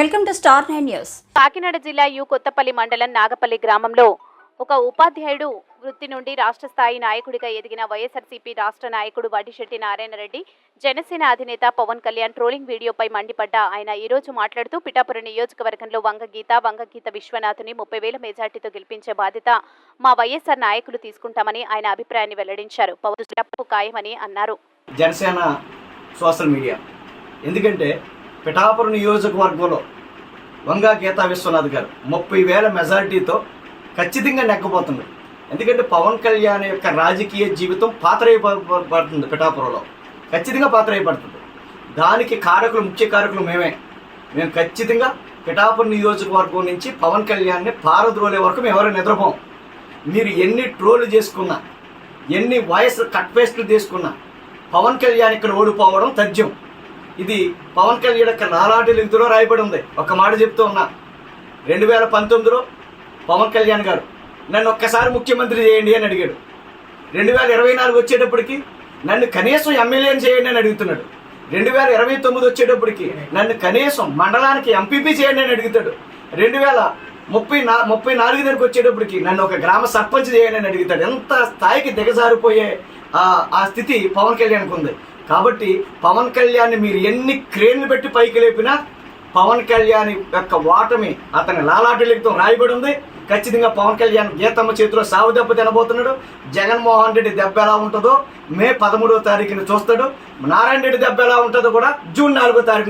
Welcome to star 9 news. Kakinada జిల్లా కొత్తపల్లి మండలం నాగపల్లి గ్రామంలో ఒక ఉపాధ్యాయుడు వృత్తి నుండి రాష్ట్ర స్థాయి నాయకుడిగా ఎదిగిన వైఎస్ఆర్సీపీ రాష్ట్ర నాయకుడు వాటిశెట్టి నారాయణ రెడ్డి, జనసేన అధినేత పవన్ కళ్యాణ్ ట్రోలింగ్ వీడియోపై మండిపడ్డ ఆయన ఈ రోజు మాట్లాడుతూ పిఠాపురం నియోజకవర్గంలో వంగగీత విశ్వనాథ్ని 30,000 మెజార్టీతో గెలిపించే బాధ్యత మా వైఎస్ఆర్ నాయకులు తీసుకుంటామని ఆయన అభిప్రాయాన్ని వెల్లడించారు. పవన్ ఖాయమని అన్నారు. జనసేన సోషల్ మీడియా ఎందుకంటే పిఠాపురం నియోజకవర్గంలో వంగగీత విశ్వనాథ్ గారు 30,000 మెజారిటీతో ఖచ్చితంగా నెగ్గబోతున్నారు. ఎందుకంటే పవన్ కళ్యాణ్ యొక్క రాజకీయ జీవితం పాత్రైపడుతుంది, పిఠాపురంలో ఖచ్చితంగా పాత్రైపడుతుంది. దానికి ముఖ్య కారకులు మేము ఖచ్చితంగా పిఠాపురం నియోజకవర్గం నుంచి పవన్ కళ్యాణ్ని పారద్రోలే వరకు మేము ఎవరైనా నిద్రపోం. మీరు ఎన్ని ట్రోలు చేసుకున్నా, ఎన్ని వాయిస్ కట్ పేస్టులు తీసుకున్నా పవన్ కళ్యాణ్ ఇక్కడ ఓడిపోవడం తథ్యం. ఇది పవన్ కళ్యాణ్ యొక్క నాలాటి లింకులో రాయబడి ఉంది. ఒక మాట చెప్తూ ఉన్నా, 2019లో పవన్ కళ్యాణ్ గారు నన్ను ఒక్కసారి ముఖ్యమంత్రి చేయండి అని అడిగాడు. 2024 వచ్చేటప్పటికి నన్ను కనీసం ఎమ్మెల్యేని చేయండి అని అడుగుతున్నాడు. 2029 వచ్చేటప్పటికి నన్ను కనీసం మండలానికి ఎంపీపీ చేయండి అని అడుగుతాడు. 2034 దగ్గరికి వచ్చేటప్పటికి నన్ను ఒక గ్రామ సర్పంచ్ చేయండి అని అడుగుతాడు. ఎంత స్థాయికి దిగజారిపోయే ఆ స్థితి పవన్ కళ్యాణ్కి ఉంది. కాబట్టి పవన్ కళ్యాణ్ మీరు ఎన్ని క్రేన్లు పెట్టి పైకి లేపినా పవన్ కళ్యాణ్ యొక్క ఓటమి అతని లాలాటిలతో రాయబడి ఉంది. ఖచ్చితంగా పవన్ కళ్యాణ్ గీతమ్మ చేతిలో సావు దెబ్బ తినబోతున్నాడు. జగన్మోహన్ రెడ్డి దెబ్బ ఎలా ఉంటుందో మే 13వ తారీఖున చూస్తాడు. నారాయణ రెడ్డి దెబ్బ ఎలా ఉంటుందో కూడా జూన్ 4వ తారీఖున